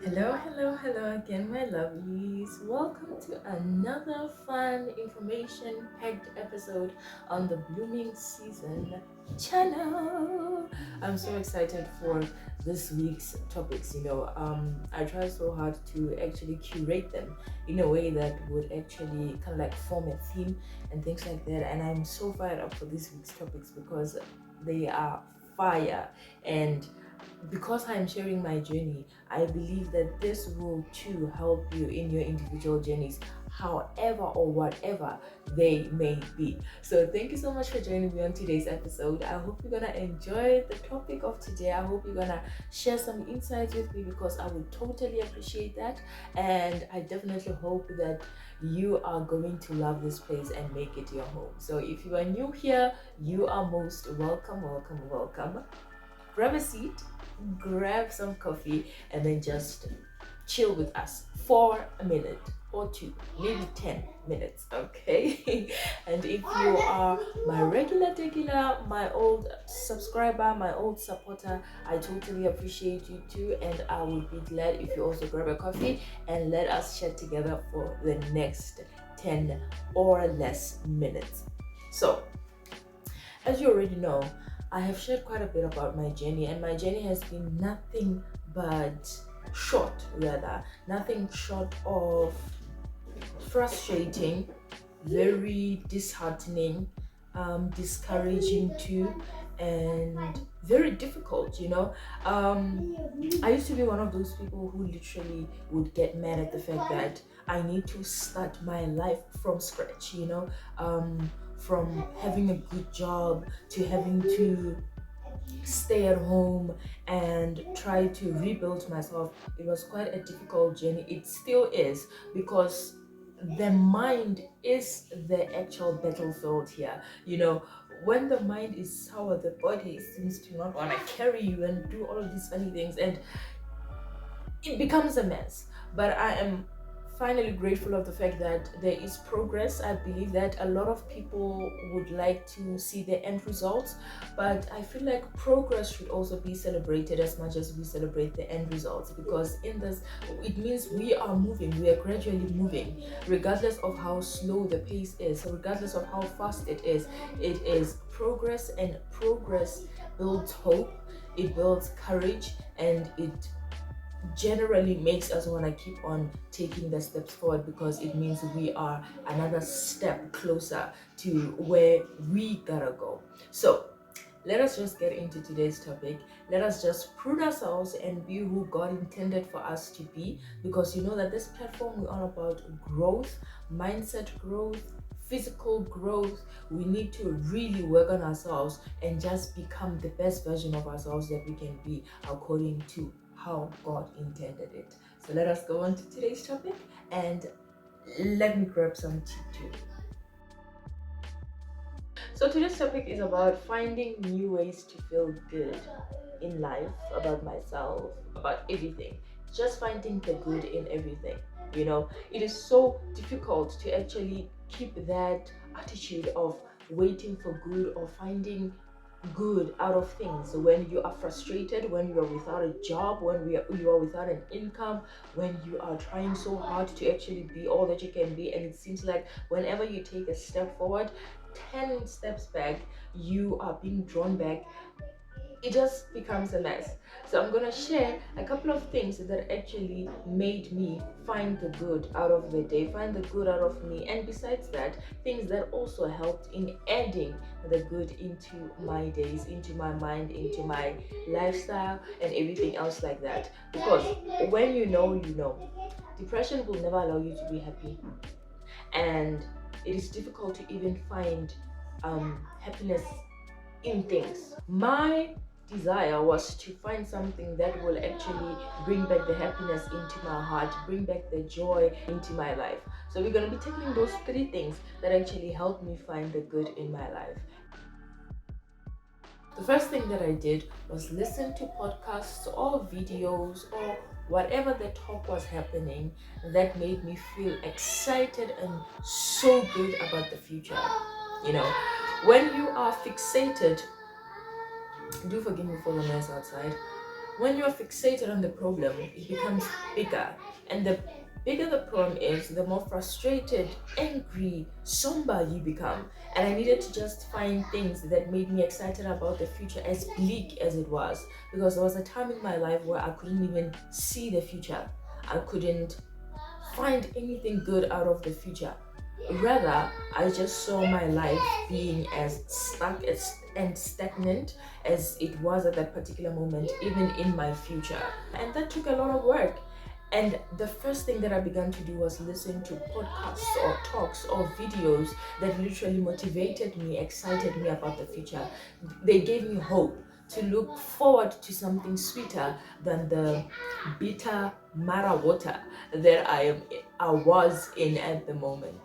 Hello again, my lovelies. Welcome to another fun, information packed episode on the Blooming Season channel. I'm so excited for this week's topics. I try so hard to actually curate them in a way that would actually kind of like form a theme and things like that. And I'm so fired up for this week's topics because they are fire and because I'm sharing my journey, I believe that this will too help you in your individual journeys, however or whatever they may be. So, thank you so much for joining me on today's episode. I hope you're gonna enjoy the topic of today. I hope you're gonna share some insights with me because I would totally appreciate that. And I definitely hope that you are going to love this place and make it your home. So, if you are new here, you are most welcome, welcome, welcome. Grab a seat, grab some coffee, and then just chill with us for a minute or two, maybe 10 minutes, okay? And if you are my regular, my old subscriber, my old supporter, I totally appreciate you too. And I would be glad if you also grab a coffee and let us chat together for the next 10 or less minutes. So, as you already know, I have shared quite a bit about my journey, and my journey has been nothing short of frustrating, very disheartening, discouraging too, and very difficult. I used to be one of those people who literally would get mad at the fact that I need to start my life from scratch, from having a good job to having to stay at home and try to rebuild myself. It was quite a difficult journey. It still is because the mind is the actual battlefield here. When the mind is sour, the body seems to not want to carry you and do all of these funny things, and it becomes a mess. But I am finally grateful of the fact that there is progress. I believe that a lot of people would like to see the end results, but I feel like progress should also be celebrated as much as we celebrate the end results, because in this it means we are moving, we are gradually moving, regardless of how slow the pace is, regardless of how fast it is progress. And progress builds hope, it builds courage, and it generally makes us want to keep on taking the steps forward, because it means we are another step closer to where we gotta go. So let us just get into today's topic. Let us just prove ourselves and be who God intended for us to be, because you know that this platform we're all about growth, mindset growth, physical growth. We need to really work on ourselves and just become the best version of ourselves that we can be according to how God intended it. So let us go on to today's topic, and let me grab some tea too. So today's topic is about finding new ways to feel good in life, about myself, about everything. Just finding the good in everything. It is so difficult to actually keep that attitude of waiting for good or finding good out of things when you are frustrated, when you are without a job, when you are without an income, when you are trying so hard to actually be all that you can be, and it seems like whenever you take a step forward, 10 steps back, you are being drawn back. It just becomes a mess. So I'm gonna share a couple of things that actually made me find the good out of the day, find the good out of me, and besides that, things that also helped in adding the good into my days, into my mind, into my lifestyle, and everything else like that. Because when you know, depression will never allow you to be happy, and it is difficult to even find happiness in things. My desire was to find something that will actually bring back the happiness into my heart, bring back the joy into my life. So we're going to be tackling those three things that actually helped me find the good in my life. The first thing that I did was listen to podcasts or videos or whatever the talk was happening that made me feel excited and so good about the future. When you are fixated, do forgive me for the noise outside. when you're fixated on the problem, it becomes bigger. And the bigger the problem is, the more frustrated, angry, somber you become. And I needed to just find things that made me excited about the future, as bleak as it was. Because there was a time in my life where I couldn't even see the future. I couldn't find anything good out of the future. Rather, I just saw my life being as stuck and stagnant as it was at that particular moment, even in my future. And that took a lot of work. And the first thing that I began to do was listen to podcasts or talks or videos that literally motivated me, excited me about the future. They gave me hope to look forward to something sweeter than the bitter Mara water that I was in at the moment.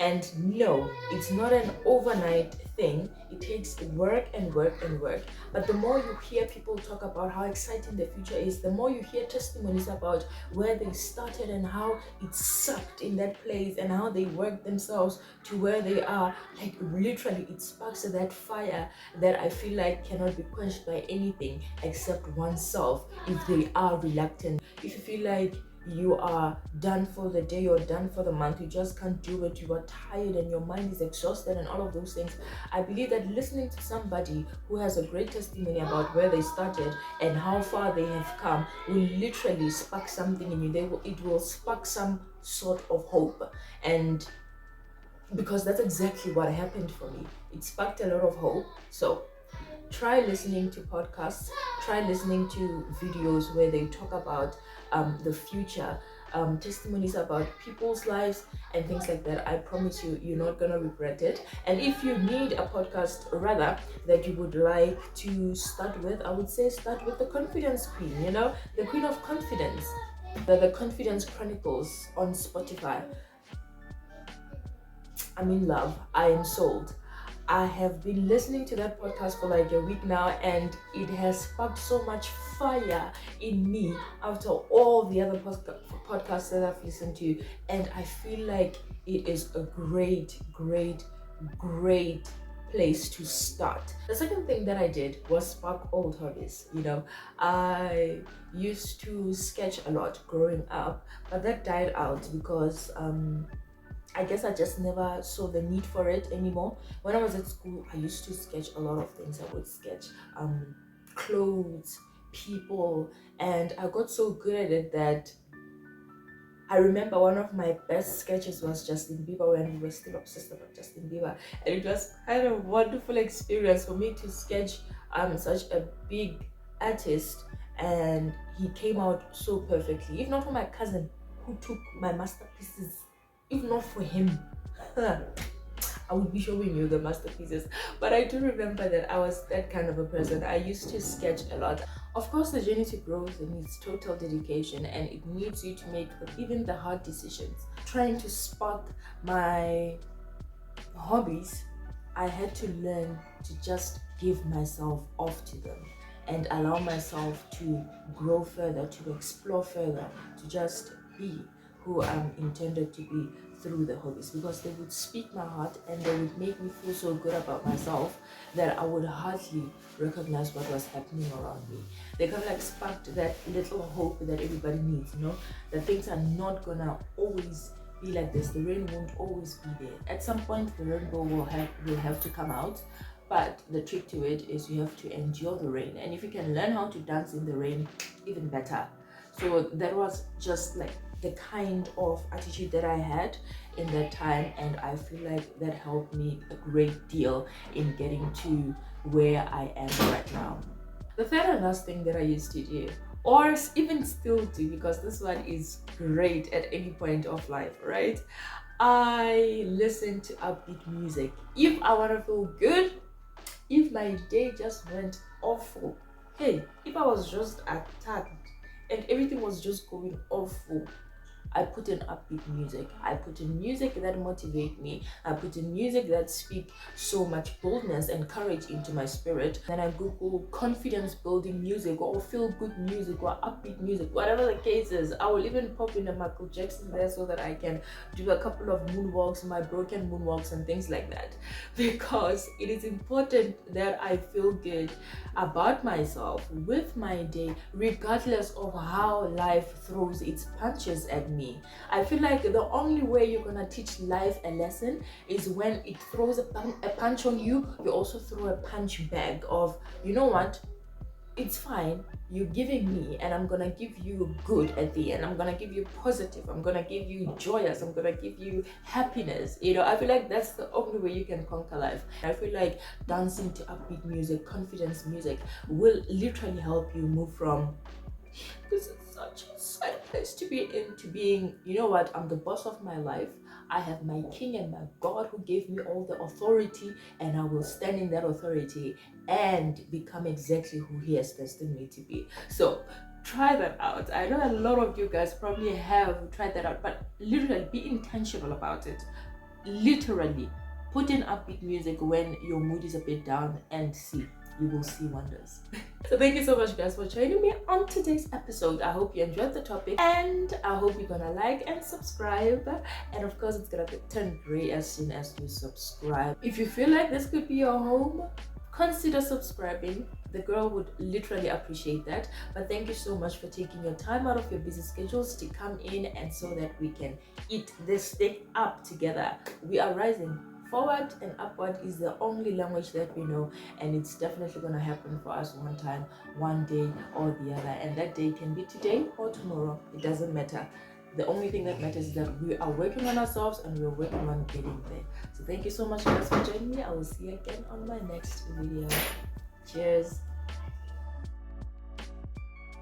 And no, it's not an overnight thing. It takes work and work and work. But the more you hear people talk about how exciting the future is, the more you hear testimonies about where they started and how it sucked in that place and how they worked themselves to where they are. Like literally, it sparks that fire that I feel like cannot be quenched by anything except oneself if they are reluctant. If you feel like you are done for the day or done for the month, you just can't do it, you are tired and your mind is exhausted and all of those things, I believe that listening to somebody who has a great testimony about where they started and how far they have come will literally spark something in you. It will spark some sort of hope. And because that's exactly what happened for me, it sparked a lot of hope. So try listening to podcasts, try listening to videos where they talk about the future, testimonies about people's lives and things like that. I promise you, you're not gonna regret it. And if you need a podcast rather that you would like to start with, I would say start with the Confidence Queen, the Queen of Confidence, the Confidence Chronicles on Spotify. I'm in love. I am sold. I have been listening to that podcast for like a week now, and it has sparked so much fire in me after all the other podcasts that I've listened to. And I feel like it is a great, great, great place to start. The second thing that I did was spark old hobbies. I used to sketch a lot growing up, but that died out because I guess I just never saw the need for it anymore. When I was at school, I used to sketch a lot of things. I would sketch clothes, people, and I got so good at it that I remember one of my best sketches was Justin Bieber, when we were still obsessed about Justin Bieber. And it was kind of a wonderful experience for me to sketch such a big artist, and he came out so perfectly. If not for my cousin who took my masterpieces, if not for him, I would be showing you the masterpieces. But I do remember that I was that kind of a person. I used to sketch a lot. Of course, the journey to growth needs total dedication, and it needs you to make even the hard decisions. Trying to spark my hobbies, I had to learn to just give myself off to them and allow myself to grow further, to explore further, to just be who I'm intended to be through the hobbies, because they would speak my heart and they would make me feel so good about myself that I would hardly recognize what was happening around me. They kind of like sparked that little hope that everybody needs, that things are not gonna always be like this. The rain won't always be there. At some point the rainbow will have to come out, but the trick to it is you have to endure the rain. And if you can learn how to dance in the rain, even better. So that was just like the kind of attitude that I had in that time, and I feel like that helped me a great deal in getting to where I am right now. The third and last thing that I used to do, or even still do, because this one is great at any point of life, right? I listen to upbeat music. If I want to feel good, if my day just went awful, hey, if I was just attacked and everything was just going awful, I put in upbeat music. I put in music that motivate me. I put in music that speak so much boldness and courage into my spirit. Then I Google confidence building music or feel good music or upbeat music, whatever the case is. I will even pop in a Michael Jackson there so that I can do a couple of moonwalks, my broken moonwalks and things like that, because it is important that I feel good about myself with my day, regardless of how life throws its punches at me. I feel like the only way you're gonna teach life a lesson is when it throws a punch on you, you also throw a punch back of, you know what, it's fine, you're giving me, and I'm gonna give you good at the end. I'm gonna give you positive, I'm gonna give you joyous, I'm gonna give you happiness. You know, I feel like that's the only way you can conquer life. I feel like dancing to upbeat music, confidence music will literally help you move from, because it's such a sad place to be in, to being, you know what, I'm the boss of my life. I have my king and my God who gave me all the authority, and I will stand in that authority and become exactly who he has destined me to be. So try that out. I know a lot of you guys probably have tried that out, but literally be intentional about it. Literally put in upbeat music when your mood is a bit down and see, you will see wonders. So thank you so much guys for joining me on today's episode. I hope you enjoyed the topic, and I hope you're gonna like and subscribe, and of course it's gonna turn gray as soon as you subscribe. If you feel like this could be your home, consider subscribing. The girl would literally appreciate that. But thank you so much for taking your time out of your busy schedules to come in, and so that we can eat this thing up together. We are rising. Forward and upward is the only language that we know, and it's definitely going to happen for us one time, one day or the other, and that day can be today or tomorrow. It doesn't matter. The only thing that matters is that we are working on ourselves and we're working on getting there. So thank you so much guys for joining me. I will see you again on my next video. Cheers.